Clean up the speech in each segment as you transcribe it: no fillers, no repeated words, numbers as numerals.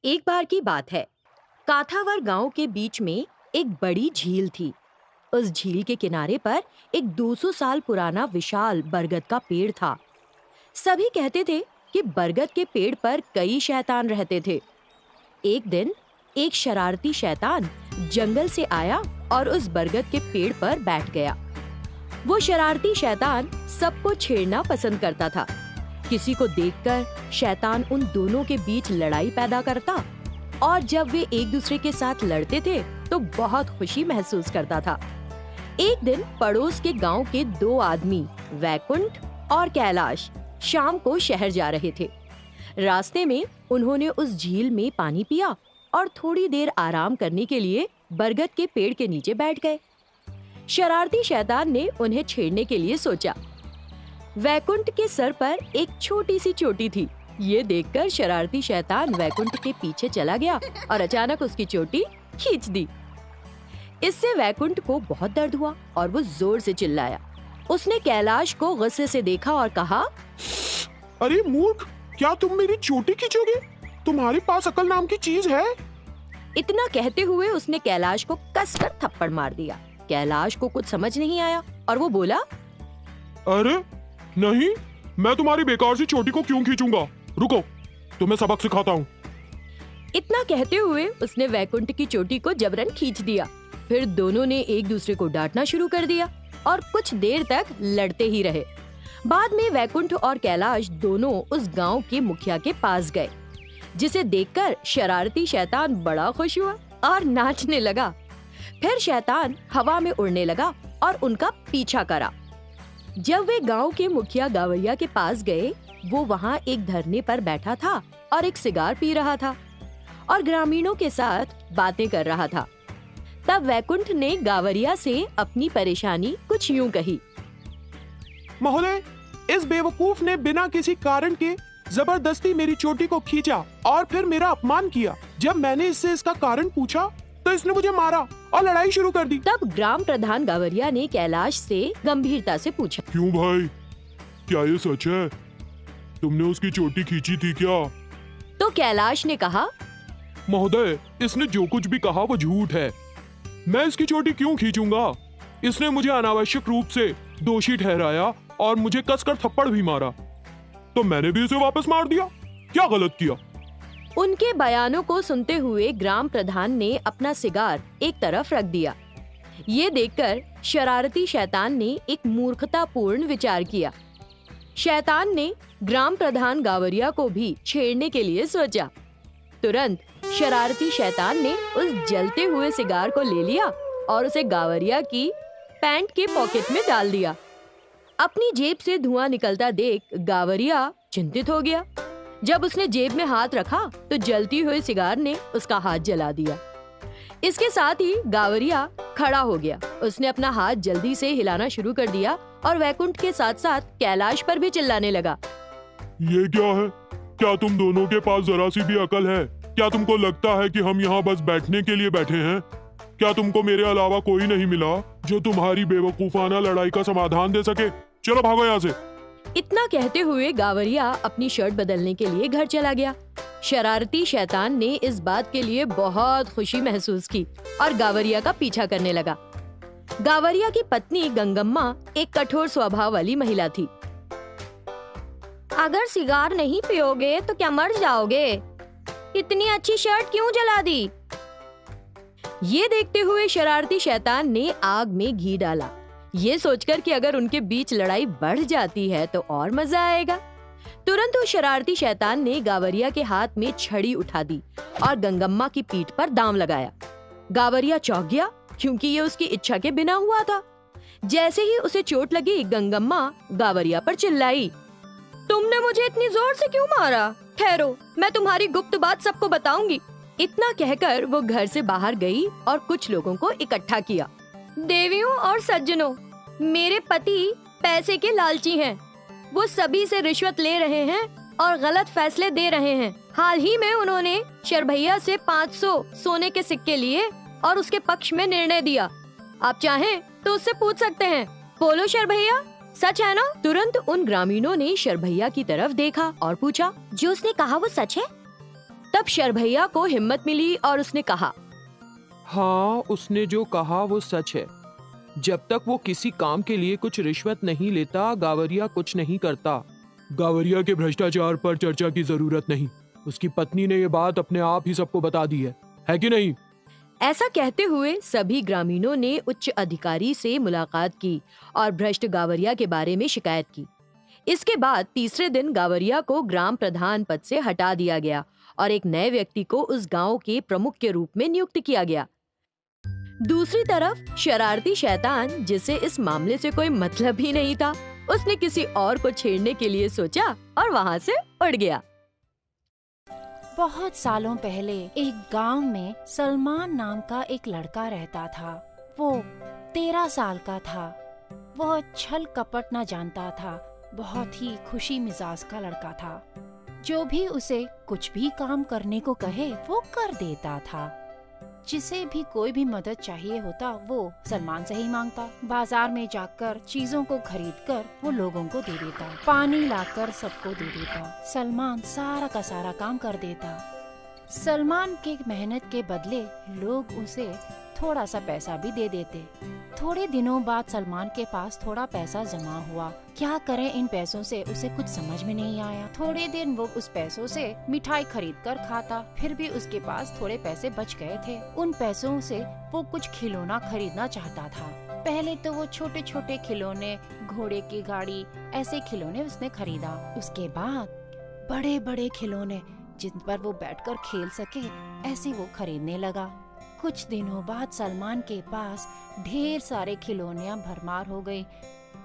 एक बार की बात है। काथावर गांव के बीच में एक बड़ी झील थी। उस झील के किनारे पर एक 200 साल पुराना विशाल बरगद का पेड़ था। सभी कहते थे कि बरगद के पेड़ पर कई शैतान रहते थे। एक दिन एक शरारती शैतान जंगल से आया और उस बरगद के पेड़ पर बैठ गया। वो शरारती शैतान सबको छेड़ना पसंद करता था। किसी को देखकर शैतान उन दोनों के बीच लड़ाई पैदा करता और जब वे एक दूसरे के साथ लड़ते थे तो बहुत खुशी महसूस करता था। एक दिन पड़ोस के गांव के दो आदमी वैकुंठ और कैलाश शाम को शहर जा रहे थे। रास्ते में उन्होंने उस झील में पानी पिया और थोड़ी देर आराम करने के लिए बरगद के पेड़ के नीचे बैठ गए। शरारती शैतान ने उन्हें छेड़ने के लिए सोचा। वैकुंठ के सर पर एक छोटी सी चोटी थी। ये देखकर शरारती शैतान वैकुंठ के पीछे चला गया और अचानक उसकी चोटी खींच दी। इससे वैकुंठ को बहुत दर्द हुआ और वो जोर से चिल्लाया। उसने कैलाश को गुस्से से देखा और कहा, अरे मूर्ख, क्या तुम मेरी चोटी खींचोगे? तुम्हारे पास अकल नाम की चीज है? इतना कहते हुए उसने कैलाश को कसकर थप्पड़ मार दिया। कैलाश को कुछ समझ नहीं आया और वो बोला, अरे नहीं, मैं तुम्हारी बेकार सी चोटी को क्यों खींचूंगा? रुको, तुम्हें सबक सिखाता हूँ। इतना कहते हुए उसने वैकुंठ की चोटी को जबरन खींच दिया। फिर दोनों ने एक दूसरे को डांटना शुरू कर दिया और कुछ देर तक लड़ते ही रहे। बाद में वैकुंठ और कैलाश दोनों उस गांव के मुखिया के पास गए, जिसे देखकर शरारती शैतान बड़ा खुश हुआ और नाचने लगा। फिर शैतान हवा में उड़ने लगा और उनका पीछा करा। जब वे गांव के मुखिया गावैया के पास गए, वो वहाँ एक धरने पर बैठा था और एक सिगार पी रहा था और ग्रामीणों के साथ बातें कर रहा था। तब वैकुंठ ने गावरिया से अपनी परेशानी कुछ यूं कही। महोदय, इस बेवकूफ ने बिना किसी कारण के जबरदस्ती मेरी चोटी को खींचा और फिर मेरा अपमान किया। जब मैंने इससे इसका कारण पूछा तो इसने मुझे मारा और लड़ाई शुरू कर दी। तब ग्राम प्रधान गावरिया ने कैलाश से गंभीरता से पूछा, क्यों भाई, क्या ये सच है? तुमने उसकी चोटी खींची थी क्या? तो कैलाश ने कहा, महोदय, इसने जो कुछ भी कहा वो झूठ है। मैं इसकी चोटी क्यों खींचूंगा? इसने मुझे अनावश्यक रूप से दोषी ठहराया और मुझे कसकर थप्पड़ भी मारा, तो मैंने भी उसे वापस मार दिया। क्या गलत किया? उनके बयानों को सुनते हुए ग्राम प्रधान ने अपना सिगार एक तरफ रख दिया। ये देखकर शरारती शैतान ने एक मूर्खतापूर्ण विचार किया। शैतान ने ग्राम प्रधान गावरिया को भी छेड़ने के लिए सोचा। तुरंत शरारती शैतान ने उस जलते हुए सिगार को ले लिया और उसे गावरिया की पैंट के पॉकेट में डाल दिया। अपनी जेब से धुआं निकलता देख गावरिया चिंतित हो गया। जब उसने जेब में हाथ रखा तो जलती हुई सिगार ने उसका हाथ जला दिया। इसके साथ ही गावरिया खड़ा हो गया। उसने अपना हाथ जल्दी से हिलाना शुरू कर दिया और वैकुंठ के साथ साथ कैलाश पर भी चिल्लाने लगा। ये क्या है? क्या तुम दोनों के पास जरा सी भी अकल है? क्या तुमको लगता है कि हम यहाँ बस बैठने के लिए बैठे हैं? क्या तुमको मेरे अलावा कोई नहीं मिला जो तुम्हारी बेवकूफाना लड़ाई का समाधान दे सके? चलो भागो यहाँ से। इतना कहते हुए गावरिया अपनी शर्ट बदलने के लिए घर चला गया। शरारती शैतान ने इस बात के लिए बहुत खुशी महसूस की और गावरिया का पीछा करने लगा। गावरिया की पत्नी गंगम्मा एक कठोर स्वभाव वाली महिला थी। अगर सिगार नहीं पियोगे तो क्या मर जाओगे? इतनी अच्छी शर्ट क्यों जला दी? ये देखते हुए शरारती शैतान ने आग में घी डाला, ये सोचकर कि अगर उनके बीच लड़ाई बढ़ जाती है तो और मजा आएगा। तुरंत उस शरारती शैतान ने गावरिया के हाथ में छड़ी उठा दी और गंगम्मा की पीठ पर दांव लगाया। गावरिया चौंक गया क्योंकि ये उसकी इच्छा के बिना हुआ था। जैसे ही उसे चोट लगी, गंगम्मा गावरिया पर चिल्लाई, तुमने मुझे इतनी जोर से क्यों मारा? ठहरो, मैं तुम्हारी गुप्त बात सबको बताऊंगी। इतना कहकर वो घर से बाहर गई और कुछ लोगों को इकट्ठा किया। देवियों और सज्जनों, मेरे पति पैसे के लालची हैं। वो सभी से रिश्वत ले रहे हैं और गलत फैसले दे रहे हैं। हाल ही में उन्होंने शरभैया से 500 सोने के सिक्के लिए और उसके पक्ष में निर्णय दिया। आप चाहें तो उससे पूछ सकते हैं। बोलो शरभैया, सच है ना? तुरंत उन ग्रामीणों ने शरभैया की तरफ देखा और पूछा, जो उसने कहा वो सच है? तब शरभैया को हिम्मत मिली और उसने कहा, हाँ, उसने जो कहा वो सच है। जब तक वो किसी काम के लिए कुछ रिश्वत नहीं लेता, गावरिया कुछ नहीं करता। गावरिया के भ्रष्टाचार पर चर्चा की जरूरत नहीं। उसकी पत्नी ने ये बात अपने आप ही सबको बता दी है कि नहीं? ऐसा कहते हुए सभी ग्रामीणों ने उच्च अधिकारी से मुलाकात की और भ्रष्ट गावरिया के बारे में शिकायत की। इसके बाद तीसरे दिन गावरिया को ग्राम प्रधान पद से हटा दिया गया और एक नए व्यक्ति को उस गांव के प्रमुख के रूप में नियुक्त किया गया। दूसरी तरफ शरारती शैतान, जिसे इस मामले से कोई मतलब ही नहीं था, उसने किसी और को छेड़ने के लिए सोचा और वहाँ से उड़ गया। बहुत सालों पहले एक गांव में सलमान नाम का एक लड़का रहता था। वो 13 साल का था। वह छल कपट न जानता था। बहुत ही खुशी मिजाज का लड़का था। जो भी उसे कुछ भी काम करने को कहे वो कर देता था। जिसे भी कोई भी मदद चाहिए होता वो सलमान से ही मांगता। बाजार में जाकर चीजों को खरीदकर वो लोगों को दे देता। पानी लाकर सबको दे देता। सलमान सारा का सारा काम कर देता। सलमान के मेहनत के बदले लोग उसे थोड़ा सा पैसा भी दे देते। थोड़े दिनों बाद सलमान के पास थोड़ा पैसा जमा हुआ। क्या करे इन पैसों से उसे कुछ समझ में नहीं आया। थोड़े दिन वो उस पैसों से मिठाई खरीद कर खाता। फिर भी उसके पास थोड़े पैसे बच गए थे। उन पैसों से वो कुछ खिलौना खरीदना चाहता था। पहले तो वो छोटे छोटे खिलौने, घोड़े की गाड़ी, ऐसे खिलौने उसने खरीदा। उसके बाद बड़े बड़े खिलौने जिन पर वो बैठकर खेल सके, ऐसे वो खरीदने लगा। कुछ दिनों बाद सलमान के पास ढेर सारे खिलौनियां भरमार हो गई।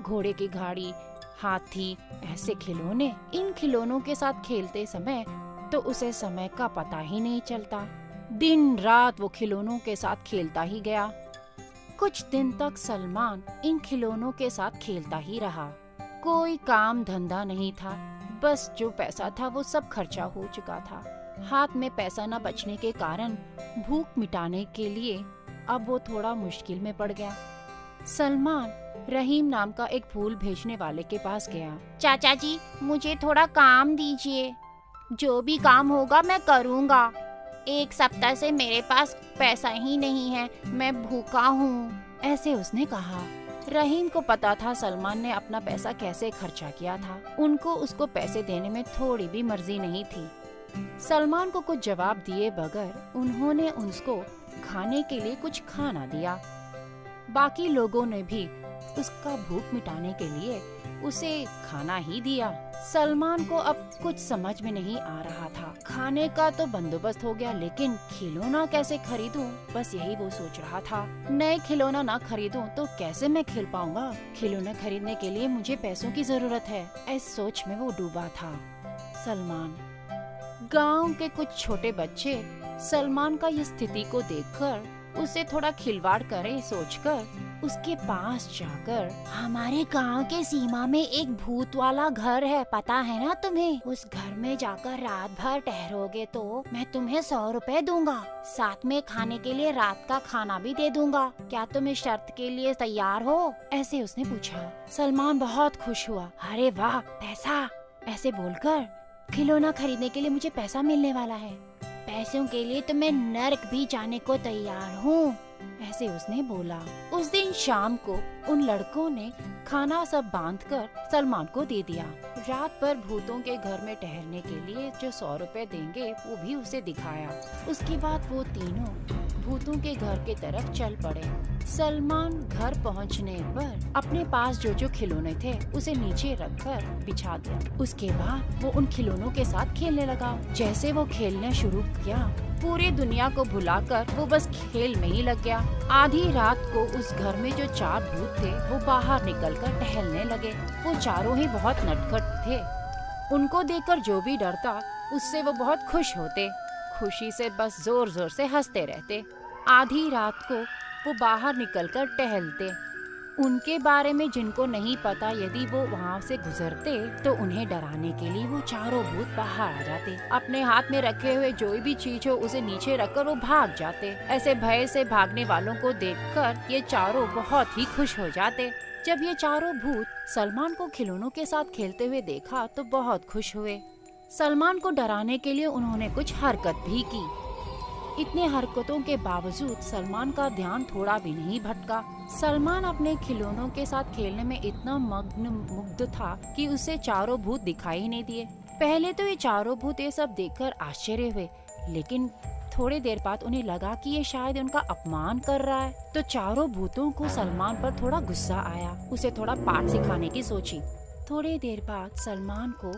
घोड़े की गाड़ी, हाथी, ऐसे खिलौने। इन खिलौनों के साथ खेलते समय तो उसे समय का पता ही नहीं चलता। दिन रात वो खिलौनों के साथ खेलता ही गया। कुछ दिन तक सलमान इन खिलौनों के साथ खेलता ही रहा। कोई काम धंधा नहीं था। बस जो पैसा था वो सब खर्चा हो चुका था। हाथ में पैसा न बचने के कारण भूख मिटाने के लिए अब वो थोड़ा मुश्किल में पड़ गया। सलमान रहीम नाम का एक फूल भेजने वाले के पास गया। चाचा जी, मुझे थोड़ा काम दीजिए। जो भी काम होगा मैं करूँगा। 1 सप्ताह से मेरे पास पैसा ही नहीं है, मैं भूखा हूँ, ऐसे उसने कहा। रहीम को पता था सलमान ने अपना पैसा कैसे खर्चा किया था। उनको उसको पैसे देने में थोड़ी भी मर्जी नहीं थी। सलमान को कुछ जवाब दिए बगैर उन्होंने उसको खाने के लिए कुछ खाना दिया। बाकी लोगों ने भी उसका भूख मिटाने के लिए उसे खाना ही दिया। सलमान को अब कुछ समझ में नहीं आ रहा था। खाने का तो बंदोबस्त हो गया, लेकिन खिलौना कैसे खरीदूं, बस यही वो सोच रहा था। नए खिलौना ना खरीदूं तो कैसे मैं खेल पाऊंगा। खिलौना खरीदने के लिए मुझे पैसों की जरूरत है। इस सोच में वो डूबा था। सलमान गांव के कुछ छोटे बच्चे सलमान का ये स्थिति को देखकर उसे थोड़ा खिलवाड़ करे सोचकर उसके पास जाकर, हमारे गांव के सीमा में एक भूत वाला घर है, पता है ना तुम्हें? उस घर में जाकर रात भर ठहरोगे तो मैं तुम्हें 100 रुपए दूंगा। साथ में खाने के लिए रात का खाना भी दे दूंगा। क्या तुम इस शर्त के लिए तैयार हो? ऐसे उसने पूछा। सलमान बहुत खुश हुआ। अरे वाह, पैसा! ऐसे बोलकर खिलौना खरीदने के लिए मुझे पैसा मिलने वाला है। पैसों के लिए तो मैं नर्क भी जाने को तैयार हूँ, ऐसे उसने बोला। उस दिन शाम को उन लड़कों ने खाना सब बांधकर सलमान को दे दिया। रात भर भूतों के घर में ठहरने के लिए जो 100 रुपए देंगे वो भी उसे दिखाया। उसके बाद वो तीनों भूतों के घर के तरफ चल पड़े। सलमान घर पहुंचने पर अपने पास जो जो खिलौने थे उसे नीचे रखकर बिछा दिया। उसके बाद वो उन खिलौनों के साथ खेलने लगा। जैसे वो खेलना शुरू किया, पूरी दुनिया को भुलाकर वो बस खेल में ही लग गया। आधी रात को उस घर में जो 4 भूत थे वो बाहर निकलकर टहलने लगे। वो चारों ही बहुत नटखट थे। उनको देखकर जो भी डरता उससे वो बहुत खुश होते। खुशी से बस जोर जोर से हंसते रहते। आधी रात को वो बाहर निकलकर टहलते। उनके बारे में जिनको नहीं पता, यदि वो वहाँ से गुजरते तो उन्हें डराने के लिए वो चारों भूत बाहर आ जाते। अपने हाथ में रखे हुए जो भी चीज हो उसे नीचे रखकर वो भाग जाते। ऐसे भय से भागने वालों को देखकर ये चारों बहुत ही खुश हो जाते। जब ये चारों भूत सलमान को खिलौनों के साथ खेलते हुए देखा तो बहुत खुश हुए। सलमान को डराने के लिए उन्होंने कुछ हरकत भी की। इतने हरकतों के बावजूद सलमान का ध्यान थोड़ा भी नहीं भटका। सलमान अपने खिलौनों के साथ खेलने में इतना मुग्ध था कि उसे चारों भूत दिखाई ही नहीं दिए। पहले तो ये चारों भूत ये सब देखकर आश्चर्य हुए, लेकिन थोड़ी देर बाद उन्हें लगा कि ये शायद उनका अपमान कर रहा है। तो चारों भूतों को सलमान पर थोड़ा गुस्सा आया। उसे थोड़ा पाठ सिखाने की सोची। थोड़ी देर बाद सलमान को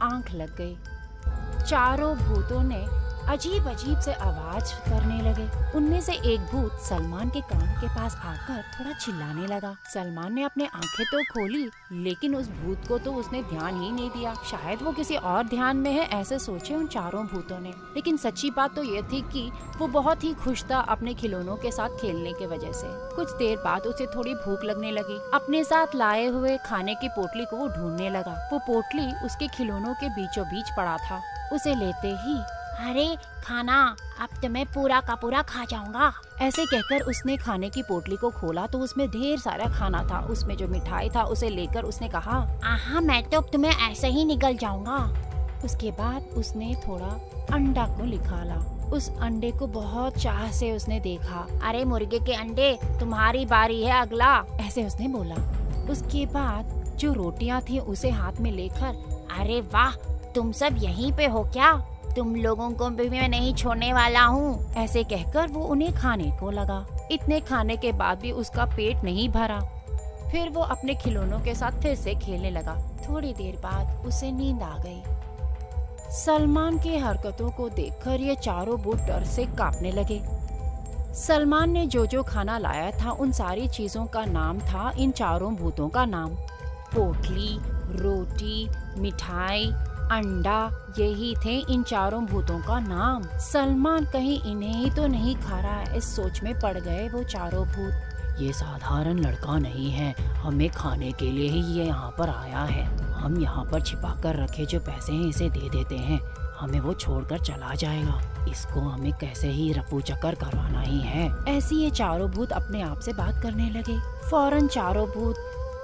आंख लग गई। चारों भूतों ने अजीब अजीब से आवाज करने लगे। उनमें से एक भूत सलमान के कान के पास आकर थोड़ा चिल्लाने लगा। सलमान ने अपने आंखें तो खोली, लेकिन उस भूत को तो उसने ध्यान ही नहीं दिया। शायद वो किसी और ध्यान में है, ऐसे सोचे उन चारों भूतों ने। लेकिन सच्ची बात तो ये थी कि वो बहुत ही खुश था अपने खिलौनों के साथ खेलने की वजह से। कुछ देर बाद उसे थोड़ी भूख लगने लगी। अपने साथ लाए हुए खाने की पोटली को वो ढूंढने लगा। वो पोटली उसके खिलौनों के बीचों बीच पड़ा था। उसे लेते ही, अरे खाना, अब तो मैं पूरा का पूरा खा जाऊंगा। ऐसे कहकर उसने खाने की पोटली को खोला तो उसमें ढेर सारा खाना था। उसमें जो मिठाई था उसे लेकर उसने कहा, आहा, मैं तो तुम्हें ऐसे ही निगल जाऊंगा। उसके बाद उसने थोड़ा अंडा को निकाला। उस अंडे को बहुत चाह से उसने देखा। अरे मुर्गे के अंडे, तुम्हारी बारी है अगला, ऐसे उसने बोला। उसके बाद जो रोटियां थी उसे हाथ में लेकर, अरे वाह, तुम सब यहीं पे हो क्या? तुम लोगों को भी मैं नहीं छोड़ने वाला हूँ। ऐसे कहकर वो उन्हें खाने को लगा। इतने खाने के बाद भी उसका पेट नहीं भरा। फिर वो अपने खिलौनों के साथ फिर से खेलने लगा। थोड़ी देर बाद उसे नींद आ गई। सलमान की हरकतों को देखकर ये चारों भूत डर से कांपने लगे। सलमान ने जो जो खाना लाया था उन सारी चीजों का नाम था इन चारों भूतों का नाम। पोटली, रोटी, मिठाई, अंडा, यही थे इन चारों भूतों का नाम। सलमान कहीं इन्हें ही तो नहीं खा रहा है, इस सोच में पड़ गए वो चारों भूत। ये साधारण लड़का नहीं है, हमें खाने के लिए ही ये यहाँ पर आया है। हम यहाँ पर छिपा कर रखे जो पैसे हैं इसे दे देते हैं, हमें वो छोड़कर चला जाएगा। इसको हमें कैसे ही रफू चक्कर करवाना ही है। ऐसी ये चारों भूत अपने आप से बात करने लगे। फौरन चारों भूत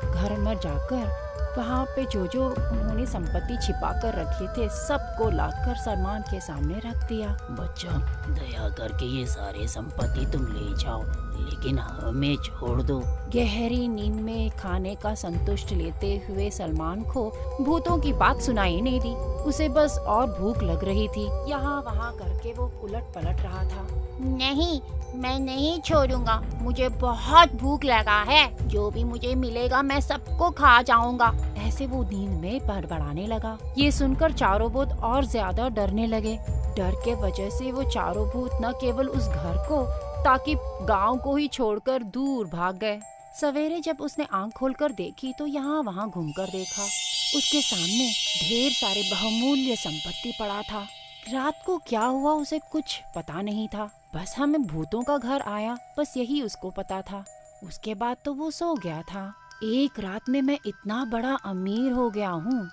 घर में जाकर वहाँ पे जो जो उन्होंने संपत्ति छिपा कर रखे थे सबको लाकर सलमान के सामने रख दिया। बच्चा, दया करके ये सारे संपत्ति तुम ले जाओ, लेकिन हमें छोड़ दो। गहरी नींद में खाने का संतुष्ट लेते हुए सलमान को भूतों की बात सुनाई नहीं दी। उसे बस और भूख लग रही थी। यहाँ वहाँ करके वो उलट पलट रहा था। नहीं, मैं नहीं छोड़ूंगा, मुझे बहुत भूख लगा है। जो भी मुझे मिलेगा मैं सबको खा जाऊंगा। ऐसे वो नींद में बड़बड़ाने लगा। ये सुनकर चारों भूत और ज्यादा डरने लगे। डर के वजह से वो चारों भूत न केवल उस घर को ताकि गांव को ही छोड़कर दूर भाग गए। सवेरे जब उसने आंख खोलकर देखी तो यहाँ वहाँ घूमकर देखा। उसके सामने ढेर सारे बहुमूल्य संपत्ति पड़ा था। रात को क्या हुआ उसे कुछ पता नहीं था। बस हमें भूतों का घर आया, बस यही उसको पता था। उसके बाद तो वो सो गया था। एक रात में मैं इतना बड़ा अमीर हो गया हूँ,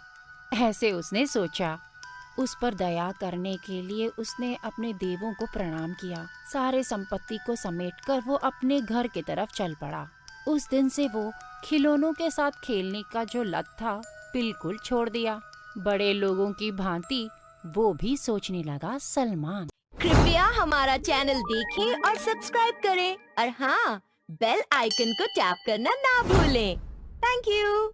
ऐसे उसने सोचा। उस पर दया करने के लिए उसने अपने देवों को प्रणाम किया। सारे संपत्ति को समेटकर वो अपने घर की तरफ चल पड़ा। उस दिन से वो खिलौनों के साथ खेलने का जो लत था बिल्कुल छोड़ दिया। बड़े लोगों की भांति वो भी सोचने लगा सलमान। कृपया हमारा चैनल देखिए और सब्सक्राइब करें और हाँ, बेल आइकन को टैप करना ना भूलें। Thank you.